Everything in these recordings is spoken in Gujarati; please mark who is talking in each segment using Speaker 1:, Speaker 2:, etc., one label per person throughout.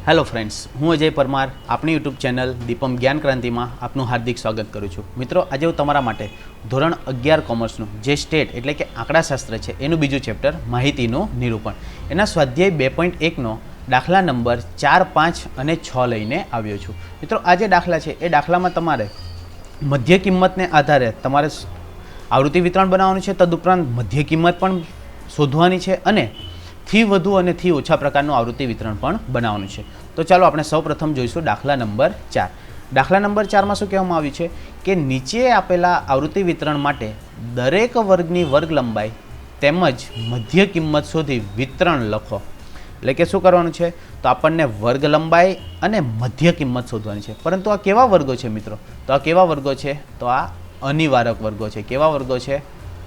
Speaker 1: હેલો ફ્રેન્ડ્સ, હું અજય પરમાર આપણી યુટ્યુબ ચેનલ દીપમ જ્ઞાન ક્રાંતિમાં આપનું હાર્દિક સ્વાગત કરું છું. મિત્રો, આજે હું તમારા માટે ધોરણ 11 કોમર્સનું જે સ્ટેટ એટલે કે આંકડાશાસ્ત્ર છે એનું બીજું ચેપ્ટર માહિતીનું નિરૂપણ એના સ્વાધ્યાય 2.1નો દાખલા નંબર 4, 5 અને 6 લઈને આવ્યો છું. મિત્રો, આ જે દાખલા છે એ દાખલામાં તમારે મધ્ય કિંમતને આધારે તમારે આવૃત્તિ વિતરણ બનાવવાનું છે, તદુપરાંત મધ્ય કિંમત પણ શોધવાની છે અને થી વધુ અને થી ઓછા પ્રકારનું આવૃત્તિ વિતરણ પણ બનાવવાનું છે. તો ચાલો આપણે સૌપ્રથમ જોઈશું દાખલા નંબર 4. દાખલા નંબર 4માં શું કહેવામાં આવ્યું છે કે નીચે આપેલા આવૃત્તિ વિતરણ માટે દરેક વર્ગની વર્ગ લંબાઈ તેમજ મધ્ય કિંમત શોધી વિતરણ લખો. એટલે કે શું કરવાનું છે, તો આપણને વર્ગ લંબાઈ અને મધ્ય કિંમત શોધવાની છે. પરંતુ આ કેવા વર્ગો છે મિત્રો? તો આ કેવા વર્ગો છે? તો આ અનિવારક વર્ગો છે. કેવા વર્ગો છે?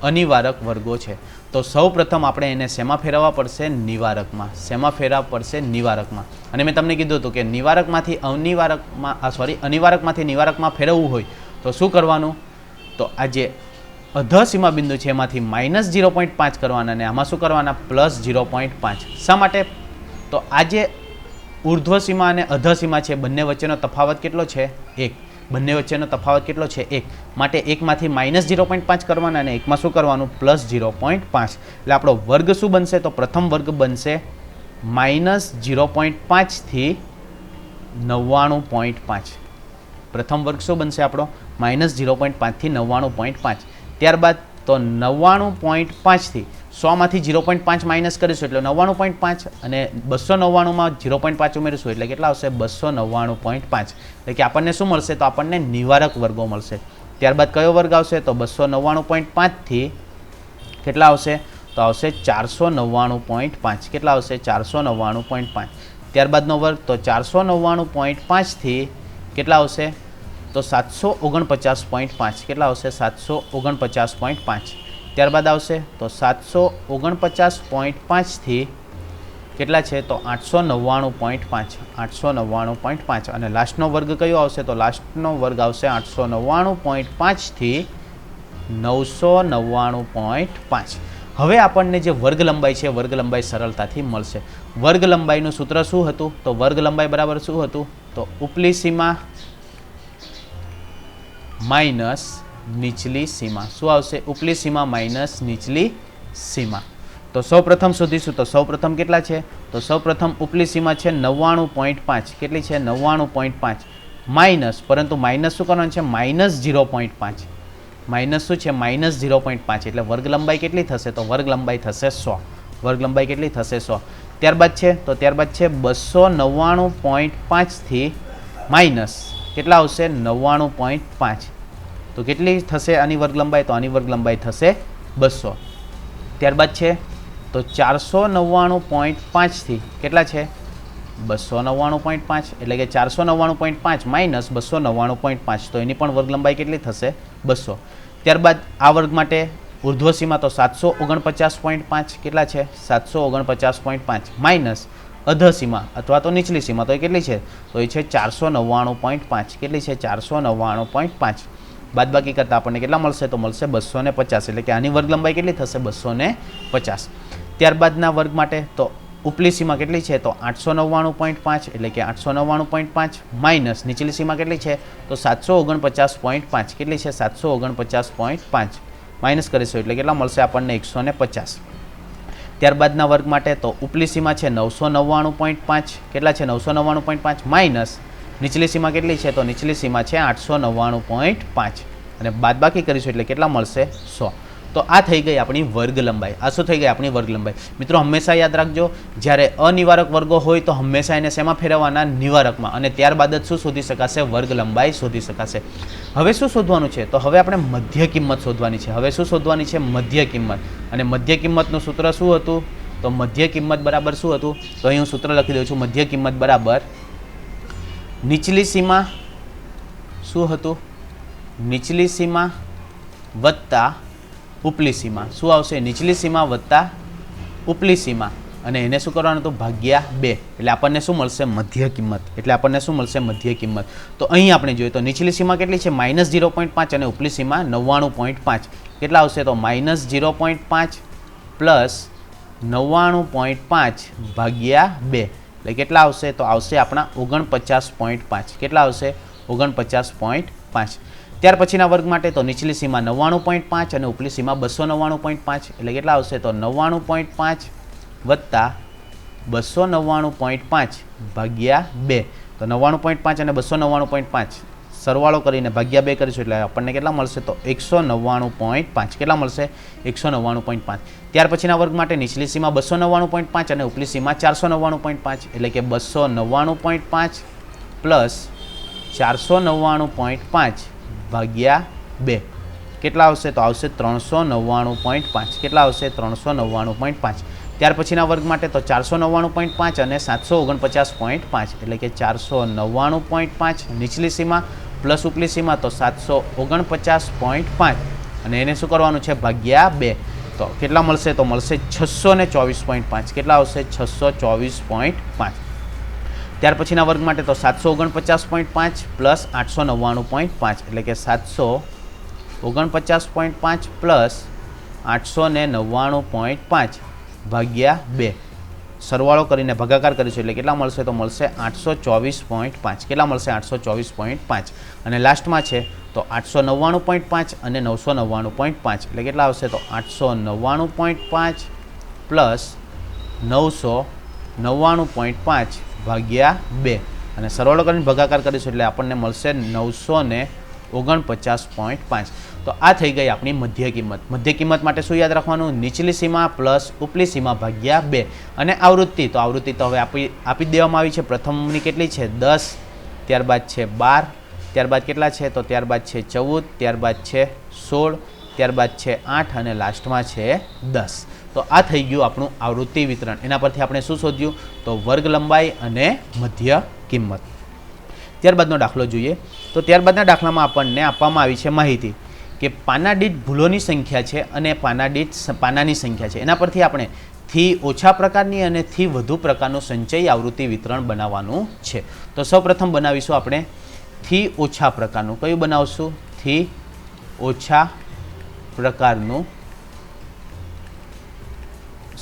Speaker 1: અનિવારક વર્ગો છે. તો સૌ પ્રથમ આપણે એને શેમાં ફેરવવા પડશે? નિવારકમાં. શેમાં ફેરવવા પડશે? નિવારકમાં. અને મેં તમને કીધું હતું કે નિવારકમાંથી અનિવારકમાંથી નિવારકમાં ફેરવવું હોય તો શું કરવાનું? તો આ જે અધ સીમા બિંદુ છે એમાંથી -0.5 કરવાના અને આમાં શું કરવાના? +0.5. શા માટે? તો આ જે ઉર્ધ્વ સીમા અને અધ સીમા છે બંને વચ્ચેનો તફાવત કેટલો છે? 1. બંને વચ્ચેનો તફાવત કેટલો છે? 1. માટે એકમાંથી -0.5 કરવાના અને એકમાં શું કરવાનું? +0.5. એટલે આપણો વર્ગ શું બનશે? તો પ્રથમ વર્ગ બનશે -0.5 થી 99.5. પ્રથમ વર્ગ શું બનશે આપણો? -0.5 થી 99.5. ત્યારબાદ તો 99.5 થી 100માંથી 0.5 માઇનસ કરીશું એટલે 99.5 અને 299માં 0.5 ઉમેરીશું એટલે કેટલા આવશે? 299.5. એટલે કે આપણને શું મળશે? તો આપણને નિવારક વર્ગો મળશે. ત્યારબાદ કયો વર્ગ આવશે? તો 299.5 થી કેટલા આવશે? તો આવશે 499.5. કેટલા આવશે? 499.5. ત્યારબાદનો વર્ગ તો 499.5 થી કેટલા આવશે? તો 749.5. કેટલા આવશે? 749.5. ત્યારબાદ આવશે તો 749.5 થી કેટલા છે? તો 899.5. 899.5. અને લાસ્ટનો વર્ગ કયો આવશે? તો લાસ્ટનો વર્ગ આવશે 899.5 થી 999.5. હવે આપણને જે વર્ગ લંબાઈ છે વર્ગ લંબાઈ સરળતાથી મળશે. વર્ગ લંબાઈનું સૂત્ર શું હતું? તો વર્ગ લંબાઈ બરાબર શું હતું? તો ઉપલી સીમા માઇનસ નીચલી સીમા. શું આવશે? ઉપલી સીમા માઇનસ નીચલી સીમા. તો સૌપ્રથમ શોધીશું. તો સૌપ્રથમ કેટલા છે? તો સૌપ્રથમ ઉપલી સીમા છે 99.5. કેટલી છે? 99.5 માઇનસ, પરંતુ માઇનસ શું કરવાનું છે? -0.5. માઇનસ શું છે? -0.5. એટલે વર્ગ લંબાઈ કેટલી થશે? તો વર્ગ લંબાઈ થશે 100. વર્ગ લંબાઈ કેટલી થશે? 100. ત્યારબાદ છે 299.5 થી માઇનસ કેટલા આવશે? 99.5. તો કેટલી થશે આની વર્ગ લંબાઈ? તો આની વર્ગ લંબાઈ થશે 200. ત્યારબાદ છે તો 499.5 થી કેટલા છે? 299.5. એટલે કે 499.5 માઇનસ 299.5. તો એની પણ વર્ગ લંબાઈ કેટલી થશે? 200. ત્યારબાદ આ વર્ગ માટે ઉર્ધ્વ સીમા તો 749.5. કેટલા છે? 749.5 માઇનસ અધ સીમા અથવા તો નીચલી સીમા તો એ કેટલી છે? તો એ છે 499.5. કેટલી છે? 499.5. બાદબાકી કરતાં આપણને કેટલા મળશે? તો મળશે 250. એટલે કે આની વર્ગ લંબાઈ કેટલી થશે? 250. ત્યારબાદના વર્ગ માટે તો ઉપલી સીમા કેટલી છે? તો 899.5. એટલે કે 899.5 માઇનસ નીચલી સીમા કેટલી છે? તો 749.5. કેટલી છે? 749.5 માઇનસ કરીશું એટલે કેટલા મળશે આપણને? 150. ત્યારબાદના વર્ગ માટે તો ઉપલી સીમા છે 999.5. કેટલા છે? 999.5 માઇનસ નીચલી સીમા કેટલી છે? તો નીચલી સીમા છે 899.5 અને બાદબાકી કરીશું એટલે કેટલા મળશે? 100. તો આ થઈ ગઈ આપણી વર્ગ લંબાઈ. આ શું થઈ ગઈ? આપણી વર્ગ લંબાઈ. મિત્રો, હંમેશા યાદ રાખજો, જ્યારે અનિવારક વર્ગો હોય તો હંમેશા એને શેમાં ફેરવવાના? નિવારકમાં. અને ત્યારબાદ જ શું શોધી શકાશે? વર્ગ લંબાઈ શોધી શકાશે. હવે શું શોધવાનું છે? તો હવે આપણે મધ્ય કિંમત શોધવાની છે. હવે શું શોધવાની છે? મધ્ય કિંમત. અને મધ્ય કિંમતનું સૂત્ર શું હતું? તો મધ્ય કિંમત બરાબર શું હતું? તો અહીં હું સૂત્ર લખી દઉં છું. મધ્ય કિંમત બરાબર નીચલી સીમા શું હતું? નીચલી સીમા વત્તા ઉપલી સીમા. શું આવશે? નીચલી સીમા વત્તા ઉપલી સીમા અને એને શું કરવાનું હતું? ભાગ્યા 2. એટલે આપણને શું મળશે? મધ્ય કિંમત. એટલે આપણને શું મળશે? મધ્ય કિંમત. તો અહીં આપણે જોઈએ તો નીચલી સીમા કેટલી છે? -0.5 અને ઉપલી સીમા 99.5. કેટલા આવશે? તો -0.5 પ્લસ 99.5 ભાગ્યા 2. એટલે કેટલા આવશે તો આવશે આપણા 49.5 કેટલા આવશે 49.5 ત્યાર પછીના વર્ગ માટે તો નીચલી સીમા 99.5 અને ઉપલી સીમા 299.5 એટલે કેટલા આવશે તો 99.5 વત્તા 299.5 ભાગ્યા 2 તો 99.5 અને 299.5 સરવાળો કરીને ભાગ્યા 2 કરીશું એટલે આપણને કેટલા મળશે તો 199.5 કેટલા મળશે 199.5 ત્યાર પછીના વર્ગ માટે નીચલી સીમા 299.5 અને ઉપલી સીમા 499.5 એટલે કે 299.5 પ્લસ 499.5 ભાગ્યા 2 કેટલા આવશે તો આવશે 399.5 કેટલા આવશે 399.5 ત્યાર પછીના વર્ગ માટે તો 499.5 અને 749.5 એટલે કે 499.5 નીચલી સીમા પ્લસ ઉપલી સીમા તો 749.5 અને એને શું કરવાનું છે ભાગ્યા 2 તો કેટલા મળશે તો મળશે 624.5 કેટલા આવશે 624.5 ત્યાર પછીના વર્ગ માટે તો 749.5 પ્લસ 899.5 એટલે કે 749.5 પ્લસ 899.5 ભાગ્યા 2 સરવાળો કરીને ભાગાકાર કરીશું એટલે કેટલા મળશે તો મળશે 824.5 કેટલા મળશે 824.5 અને લાસ્ટમાં છે તો 899.5 અને 999.5 એટલે કેટલા આવશે તો 899.5 પ્લસ 999.5 ભાગ્યા 2 અને સરવાળો કરીને ભાગાકાર કરીશું એટલે આપણને મળશે 949.5 તો આ થઈ ગઈ આપણી મધ્ય કિંમત માટે શું યાદ રાખવાનું નીચલી સીમા પ્લસ ઉપલી સીમા ભાગ્યા 2 અને આવૃત્તિ તો હવે આપી દેવામાં આવી છે પ્રથમની કેટલી છે 10 ત્યારબાદ છે 12 ત્યારબાદ કેટલા છે તો ત્યારબાદ છે 14 ત્યારબાદ છે 16 ત્યારબાદ છે 8 અને લાસ્ટમાં છે 10 તો આ થઈ ગયું આપણું આવૃત્તિ વિતરણ એના પરથી આપણે શું શોધ્યું તો વર્ગ લંબાઈ અને મધ્ય કિંમત ત્યારબાદનો દાખલો જોઈએ તો ત્યારબાદના દાખલામાં આપણને આપવામાં આવી છે માહિતી કે પાના દીઠ ભૂલોની સંખ્યા છે અને પાનાની સંખ્યા છે એના પરથી આપણે થી ઓછા પ્રકારની અને થી વધુ પ્રકારનું સંચય આવૃત્તિ વિતરણ બનાવવાનું છે તો સૌપ્રથમ બનાવીશું આપણે થી ઓછા પ્રકારનું કયું બનાવશું થી ઓછા પ્રકારનું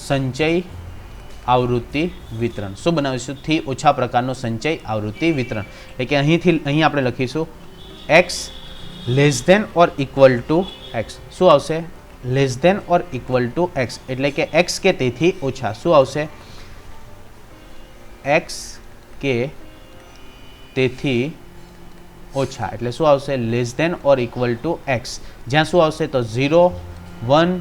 Speaker 1: સંચય આવૃત્તિ વિતરણ શું બનાવીશું થી ઓછા પ્રકારનું સંચય આવૃત્તિ વિતરણ એટલે કે અહીં આપણે લખીશું x less than or equal to x શું આવશે less than or equal to x એટલે કે એક્સ કે તેથી ઓછા શું આવશે એક્સ કે તેથી ઓછા એટલે શું આવશે less than or equal to x જ્યાં શું આવશે તો 0 1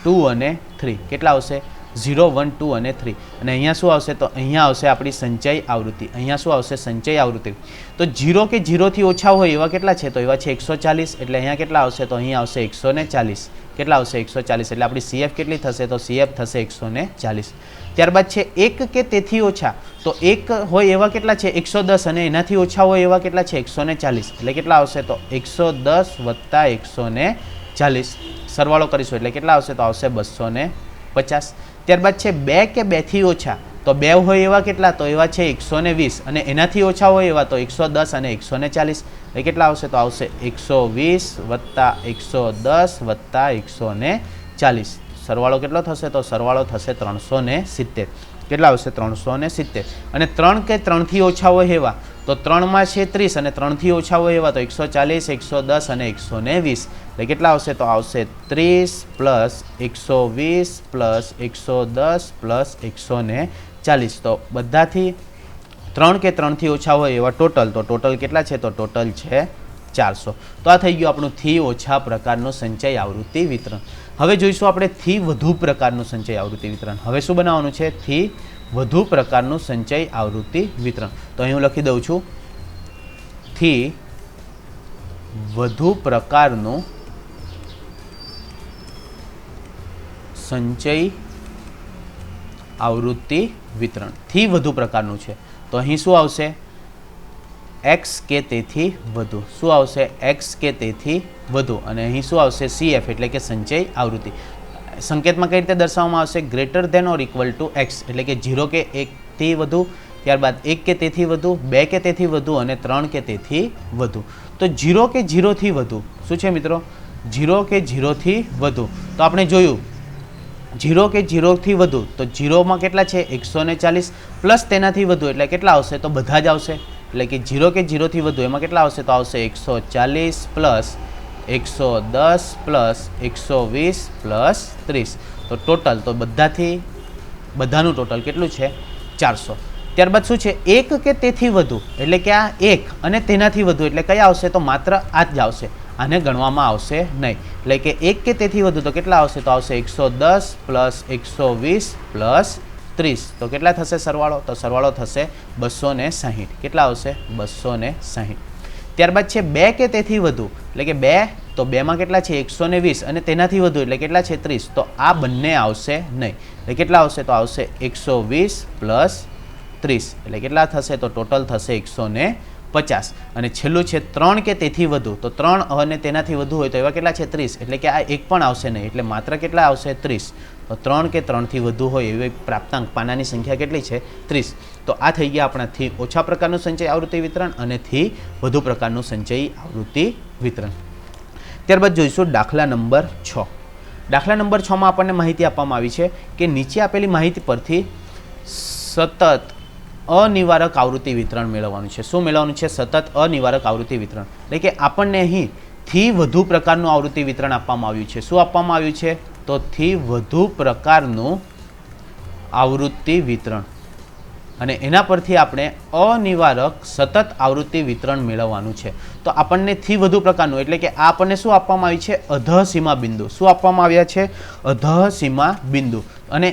Speaker 1: 2 અને 3 કેટલા આવશે 0 1 2 અને 3 અને અહીંયા શું આવશે તો અહીંયા આવશે આપણી સંચય આવૃત્તિ અહીંયા શું આવશે સંચય આવૃત્તિ તો 0 કે 0 થી ઓછા હોય એવા કેટલા છે તો એવા છે 140 એટલે અહીંયા કેટલા આવશે તો અહીંયા આવશે 140 કેટલા આવશે 140 એટલે આપણી CF કેટલી થશે તો CF થશે 140 ત્યારબાદ છે 1 કે તેથી ઓછા તો 1 હોય એવા કેટલા છે 110 અને એનાથી ઓછા હોય એવા કેટલા છે 140 એટલે કેટલા આવશે તો 110 વત્તા 140 સરવાળો કરીશું એટલે કેટલા આવશે તો આવશે 250 ત્યારબાદ છે 2 કે 2 થી ઓછા તો 2 હોય એવા કેટલા તો એવા છે 120 અને એનાથી ઓછા હોય એવા તો 110 અને 140 એટલે કેટલા આવશે તો આવશે 120 વત્તા 110 વત્તા 140 સરવાળો કેટલો થશે તો સરવાળો થશે 370 કેટલા આવશે 370 અને 3 કે 3 થી ઓછા હોય એવા તો 3 માં છે 30 અને 3 થી ઓછા હોય એવા તો 140 110 અને 120 એટલે કેટલા આવશે તો આવશે 30 પ્લસ 120 પ્લસ 110 પ્લસ 140 તો બધાથી 3 કે 3 થી ઓછા હોય એવા ટોટલ કેટલા છે તો ટોટલ છે 400 તો આ થઈ ગયું આપણું થી ઓછા પ્રકારનું સંચય આવૃત્તિ વિતરણ હવે જોઈશું આપણે થી વધુ પ્રકારનું સંચય આવૃત્તિ વિતરણ હવે શું બનાવવાનું છે થી વધુ પ્રકારનું સંચય આવૃત્તિ વિતરણ તો અહીં હું લખી દઉં છું થી વધુ પ્રકારનું સંચય આવૃત્તિ વિતરણ થી વધુ પ્રકારનું છે તો અહીં શું આવશે x કે તેથી વધુ શું આવશે x કે તેથી વધુ અને અહીં શું આવશે CF એટલે કે સંચય આવૃત્તિ સંકેતમાં કઈ રીતે દર્શાવવામાં આવશે greater than or equal to x એટલે કે 0 કે 1 થી વધુ ત્યારબાદ 1 કે તેથી વધુ 2 કે તેથી વધુ અને 3 કે તેથી વધુ તો 0 કે 0 થી વધુ શું છે મિત્રો 0 કે 0 થી વધુ તો આપણે જોયું 0 કે 0 થી વધુ તો 0 માં કેટલા છે 140 પ્લસ તેનાથી વધુ એટલે કેટલા આવશે તો બધા જ આવશે એટલે કે 0 કે 0 થી વધુ એમાં કેટલા આવશે તો આવશે 140 પ્લસ 110 પ્લસ 120 પ્લસ 30 તો ટોટલ તો બધાનું ટોટલ કેટલું છે 400. ત્યારબાદ શું છે એક કે તેથી વધુ એટલે કે આ એક અને તેનાથી વધુ એટલે કયા આવશે તો માત્ર આ જ આવશે, આને ગણવામાં આવશે નહીં. એટલે કે એક કે તેથી વધુ તો કેટલા આવશે તો આવશે 110 પ્લસ 120 પ્લસ 30 તો કેટલા થશે સરવાળો તો સરવાળો થશે 260. કેટલા આવશે 260. ત્યારબાદ છે બે કે તેથી વધુ એટલે કે બે તો બેમાં કેટલા છે 120 અને તેનાથી વધુ એટલે કેટલા છે 30 તો આ બંને આવશે નહીં એટલે કેટલા આવશે તો આવશે 120 પ્લસ 30 એટલે કેટલા થશે તો ટોટલ થશે 150. અને છેલ્લું છે 3 કે તેથી વધુ તો 3 અને તેનાથી વધુ હોય તો એવા કેટલા છે 30 એટલે કે આ એક પણ આવશે નહીં એટલે માત્ર કેટલા આવશે 30. તો 3 કે 3 થી વધુ હોય એવી પ્રાપ્તાંક પાનાની સંખ્યા કેટલી છે 30. તો આ થઈ ગયા આપણા થી ઓછા પ્રકારનું સંચય આવૃત્તિ વિતરણ અને થી વધુ પ્રકારનું સંચય આવૃત્તિ વિતરણ. ત્યારબાદ જોઈશું દાખલા નંબર 6. દાખલા નંબર 6 માં આપણને માહિતી આપવામાં આવી છે કે નીચે આપેલી માહિતી પરથી સતત અનિવારક આવૃત્તિ વિતરણ મેળવવાનું છે. શું મેળવવાનું છે સતત અનિવારક આવૃત્તિ વિતરણ એટલે કે આપણને અહીં થી વધુ પ્રકારનું આવૃત્તિ વિતરણ આપવામાં આવ્યું છે. શું આપવામાં આવ્યું છે તો થી વધુ પ્રકારનું આવૃત્તિ વિતરણ અને એના પરથી આપણે અનિવારક સતત આવૃત્તિ વિતરણ મેળવવાનું છે. તો આપણને થી વધુ પ્રકારનું એટલે કે આ આપણને શું આપવામાં આવ્યું છે અધઃસીમા બિંદુ. શું આપવામાં આવ્યા છે અધઃસીમા બિંદુ. અને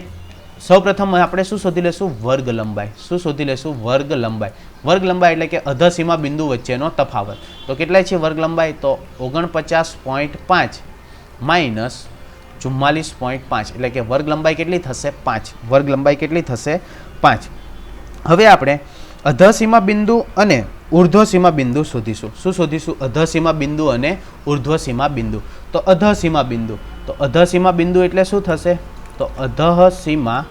Speaker 1: સૌપ્રથમ આપણે શું શોધી લેશું વર્ગ લંબાઈ. શું શોધી લેશું વર્ગ લંબાઈ. વર્ગ લંબાઈ એટલે કે અધઃસીમા બિંદુ વચ્ચેનો તફાવત. તો કેટલાય છે વર્ગ લંબાઈ તો 49.5 માઇનસ 44.5 એટલે કે વર્ગ લંબાઈ કેટલી થશે 5. વર્ગ લંબાઈ કેટલી થશે 5. હવે આપણે અધઃસીમા બિંદુ અને ઉર્ધ્વસીમા બિંદુ શોધીશું. શું શોધીશું અધઃસીમા બિંદુ અને ઉર્ધ્વસીમા બિંદુ. તો અધઃસીમા બિંદુ તો અધઃસીમા બિંદુ એટલે શું થશે તો અધઃસીમા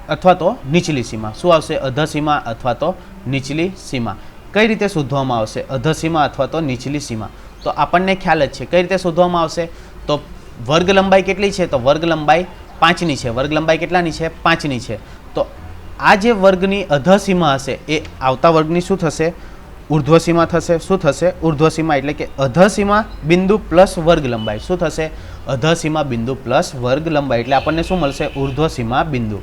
Speaker 1: અથવા તો નીચલી સીમા. શું આવશે અધઃસીમા અથવા તો નીચલી સીમા. કઈ રીતે શોધવામાં આવશે અધઃસીમા અથવા તો નીચલી સીમા તો આપણને ખ્યાલ જ છે કઈ રીતે શોધવામાં આવશે તો વર્ગ લંબાઈ કેટલી છે તો વર્ગ લંબાઈ 5ની છે. વર્ગ લંબાઈ કેટલાની છે 5ની છે. તો આ જે વર્ગની અધઃસીમા હશે એ આવતા વર્ગની શું થશે ઉર્ધ્વસીમા થશે. શું થશે ઉર્ધ્વસીમા એટલે કે અધઃસીમા બિંદુ પ્લસ વર્ગ લંબાઈ. શું થશે અધઃસીમા બિંદુ પ્લસ વર્ગ લંબાઈ એટલે આપણને શું મળશે ઉર્ધ્વસીમા બિંદુ.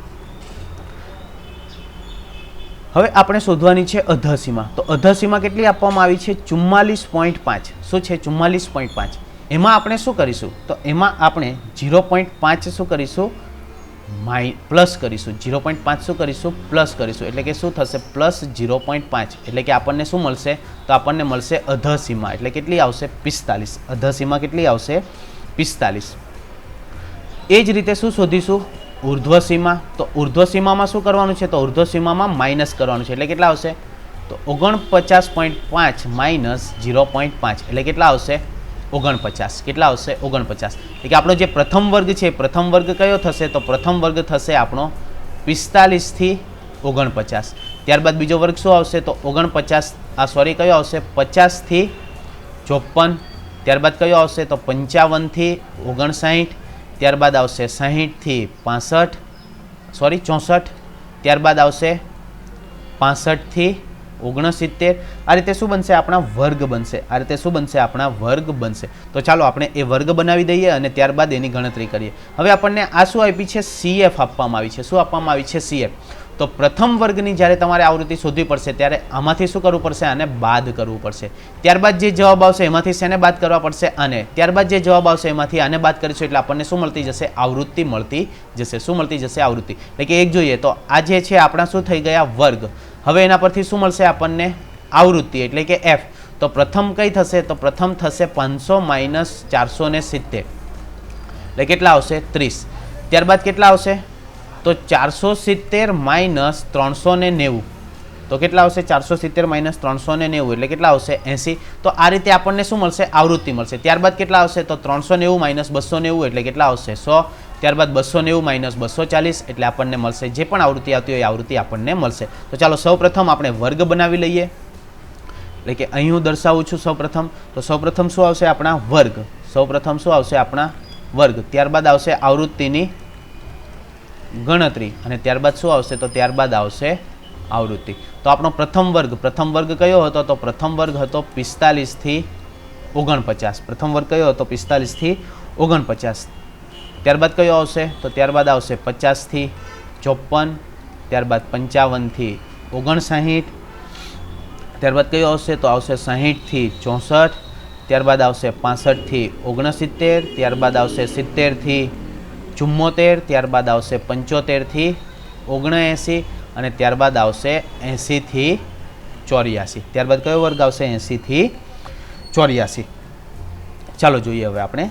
Speaker 1: હવે આપણે શોધવાની છે અધઃસીમા. તો અધઃસીમા કેટલી આપવામાં આવી છે 44.5. શું છે 44.5. એમાં આપણે શું કરીશું તો એમાં આપણે 0.5 શું કરીશું પ્લસ કરીશું. 0.5 શું કરીશું પ્લસ કરીશું એટલે કે શું થશે પ્લસ 0.5 એટલે કે આપણને શું મળશે તો આપણને મળશે અધઃસીમા એટલે કેટલી આવશે 45. અધઃસીમા કેટલી આવશે 45. એ જ રીતે શું શોધીશું ઉર્ધ્વસીમા. તો ઉર્ધ્વસીમામાં શું કરવાનું છે તો ઉર્ધ્વસીમામાં માઇનસ કરવાનું છે એટલે કેટલા આવશે તો 49.5 માઇનસ 0.5 એટલે કેટલા આવશે 49. કેટલા આવશે 49. એટલે કે આપણો જે પ્રથમ વર્ગ છે પ્રથમ વર્ગ કયો થશે તો પ્રથમ વર્ગ થશે આપણો 45 થી 49. ત્યારબાદ બીજો વર્ગ શું આવશે તો 49 કયો આવશે 50 થી 54. ત્યારબાદ કયો આવશે તો 55 થી 59. ત્યારબાદ આવશે 60 થી 64. ત્યારબાદ આવશે 65 થી 69. આ રીતે શું બનશે આપણા વર્ગ બનશે. આ રીતે શું બનશે આપણા વર્ગ બનશે. તો ચાલો આપણે એ વર્ગ બનાવી દઈએ અને ત્યારબાદ એની ગણતરી કરીએ. હવે આપણને આ શું આપી છે CF આપવામાં આવી છે. શું આપવામાં આવી છે CF. તો પ્રથમ વર્ગની જ્યારે તમારે આવૃત્તિ શોધવી પડશે ત્યારે આમાંથી શું કરવું પડશે આને બાદ કરવું પડશે. ત્યારબાદ જે જવાબ આવશે એમાંથી શેને બાદ કરવા પડશે અને ત્યારબાદ જે જવાબ આવશે એમાંથી આને બાદ કરીશું એટલે આપણને શું મળતી જશે આવૃત્તિ મળતી જશે. શું મળતી જશે આવૃત્તિ. એટલે કે એક જોઈએ તો આ જે છે આપણા શું થઈ ગયા વર્ગ. હવે એના પરથી શું મળશે આપણને આવૃત્તિ એટલે કે F. તો પ્રથમ કઈ થશે તો પ્રથમ થશે 500 માઇનસ 470 એટલે કેટલા આવશે 30. ત્યારબાદ કેટલા આવશે તો 470 માઇનસ 390 તો કેટલા આવશે 470 માઇનસ 390 એટલે કેટલા આવશે 80. તો આ રીતે આપણને શું મળશે આવૃત્તિ મળશે. ત્યારબાદ કેટલા આવશે તો 390 માઇનસ 290 એટલે કેટલા આવશે 100. ત્યારબાદ 290 માઇનસ 240 એટલે આપણને મળશે જે પણ આવૃત્તિ આવતી હોય એ આવૃત્તિ આપણને મળશે. તો ચાલો સૌપ્રથમ આપણે વર્ગ બનાવી લઈએ એટલે કે અહીં હું દર્શાવું છું સૌપ્રથમ. તો સૌપ્રથમ શું આવશે આપણા વર્ગ. સૌપ્રથમ શું આવશે આપણા વર્ગ, ત્યારબાદ આવશે આવૃત્તિની ગણતરી અને ત્યારબાદ શું આવશે તો ત્યારબાદ આવશે આવૃત્તિ. તો આપણો પ્રથમ વર્ગ કયો હતો તો પ્રથમ વર્ગ હતો 45 થી 49. પ્રથમ વર્ગ કયો હતો 45 થી 49. ત્યારબાદ કયો આવશે તો ત્યારબાદ આવશે 50 થી 54, ત્યારબાદ 55 થી 59, ત્યારબાદ કયો આવશે તો આવશે 60 થી 64, ત્યારબાદ આવશે 65 થી 69, ત્યારબાદ આવશે 70 થી 74, ત્યારબાદ આવશે 75 થી 79 અને ત્યારબાદ આવશે 80 થી 84. ત્યારબાદ કયો વર્ગ આવશે 80 થી 84. ચાલો જોઈએ હવે આપણે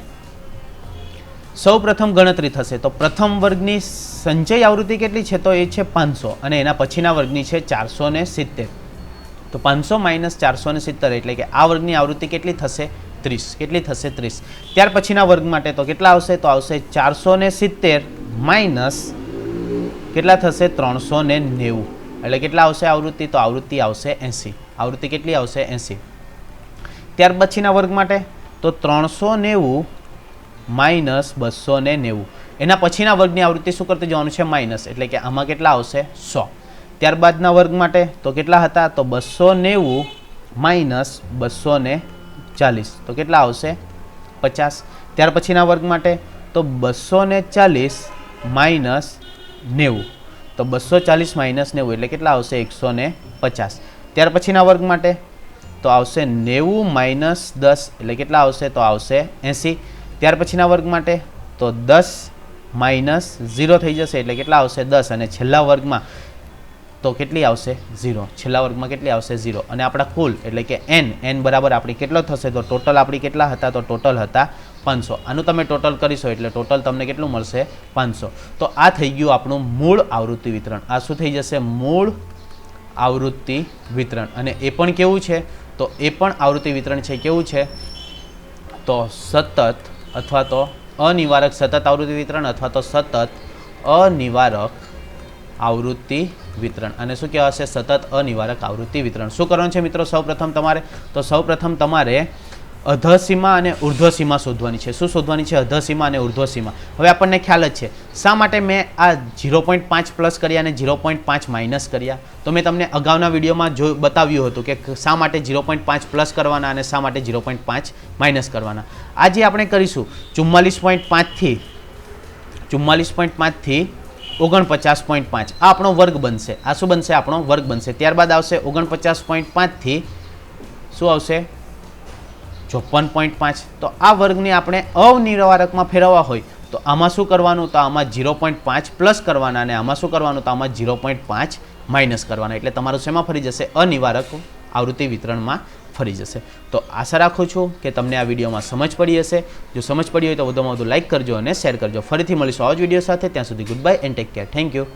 Speaker 1: સૌપ્રથમ ગણતરી થશે તો પ્રથમ વર્ગની સંચય આવૃત્તિ કેટલી છે તો એ છે 500 અને એના પછીના વર્ગની છે 470. તો 500 માઇનસ 470 એટલે કે આ વર્ગની આવૃત્તિ કેટલી થશે 30. કેટલી થશે 30. ત્યાર પછીના વર્ગ માટે તો કેટલા આવશે તો આવશે 470 માઇનસ કેટલા થશે 390 એટલે કેટલા આવશે આવૃત્તિ તો આવૃત્તિ આવશે 80. આવૃત્તિ કેટલી આવશે 80. ત્યાર પછીના વર્ગ માટે તો 390 માઇનસ 290 એના પછીના વર્ગની આવૃત્તિ શું કરતી જવાનું છે માઇનસ એટલે કે આમાં કેટલા આવશે 100. ત્યારબાદના વર્ગ માટે તો કેટલા હતા તો 290 માઇનસ 240 તો કેટલા આવશે 50. ત્યાર પછીના વર્ગ માટે તો 240 માઇનસ 90 તો 240 માઇનસ 90 એટલે કેટલા આવશે 150. ત્યાર પછીના વર્ગ માટે તો આવશે 90 માઇનસ 10 એટલે કેટલા આવશે તો આવશે 80. ત્યાર પછીના વર્ગ માટે તો 10 માઇનસ 0 થઈ જશે એટલે કેટલા આવશે 10 અને છેલ્લા વર્ગમાં તો કેટલી આવશે 0. છેલ્લા વર્ગમાં કેટલી આવશે 0 અને આપણા કુલ એટલે કે n બરાબર આપણી કેટલો થશે તો ટોટલ આપણી કેટલા હતા તો ટોટલ હતા 500. આનું તમે ટોટલ કરીશો એટલે ટોટલ તમને કેટલું મળશે 500. તો આ થઈ ગયું આપણું મૂળ આવૃત્તિ વિતરણ. આ શું થઈ જશે મૂળ આવૃત્તિ વિતરણ અને એ પણ કેવું છે તો એ પણ આવૃત્તિ વિતરણ છે કેવું છે તો સતત અથવા તો અનિવારક સતત આવૃત્તિ વિતરણ અથવા તો સતત અનિવારક આવૃત્તિ વિતરણ. અને શું કહેવાશે સતત અનિવારક આવૃત્તિ વિતરણ. શું કરવાનું છે મિત્રો સૌપ્રથમ તમારે તો સૌપ્રથમ તમારે અધસીમા અને ઉર્ધ્વસીમા શોધવાની છે. શું શોધવાની છે અધસીમા અને ઉર્ધ્વસીમા. હવે આપણને ખ્યાલ જ છે શા માટે મેં આ 0.5 પ્લસ કર્યા અને 0.5 માઇનસ કર્યા તો મેં તમને અગાઉના વિડીયોમાં બતાવ્યું હતું કે શા માટે 0.5 પ્લસ કરવાના અને શા માટે 0.5 માઇનસ કરવાના. આજે આપણે કરીશું 44.5 થી 49.5 આ આપણો વર્ગ બનશે. આ શું બનશે આપણો વર્ગ બનશે. ત્યારબાદ આવશે 49.5 થી શું આવશે 54.5. તો આ વર્ગને આપણે અનિવારકમાં ફેરવવા હોય તો આમાં શું કરવાનું તો આમાં 0.5 પ્લસ કરવાના અને આમાં શું કરવાનું તો આમાં 0.5 માઇનસ કરવાના એટલે તમારું શેમાં ફરી જશે અનિવારક આવૃત્તિ વિતરણમાં ફરી જશે. તો આશા રાખું છું કે તમને આ વિડીયોમાં સમજ પડી હશે. જો સમજ પડી હોય તો વધુમાં વધુ લાઇક કરજો અને શેર કરજો. ફરીથી મળીશું આવા જ વિડીયો સાથે. ત્યાં સુધી good bye and take care. Thank you.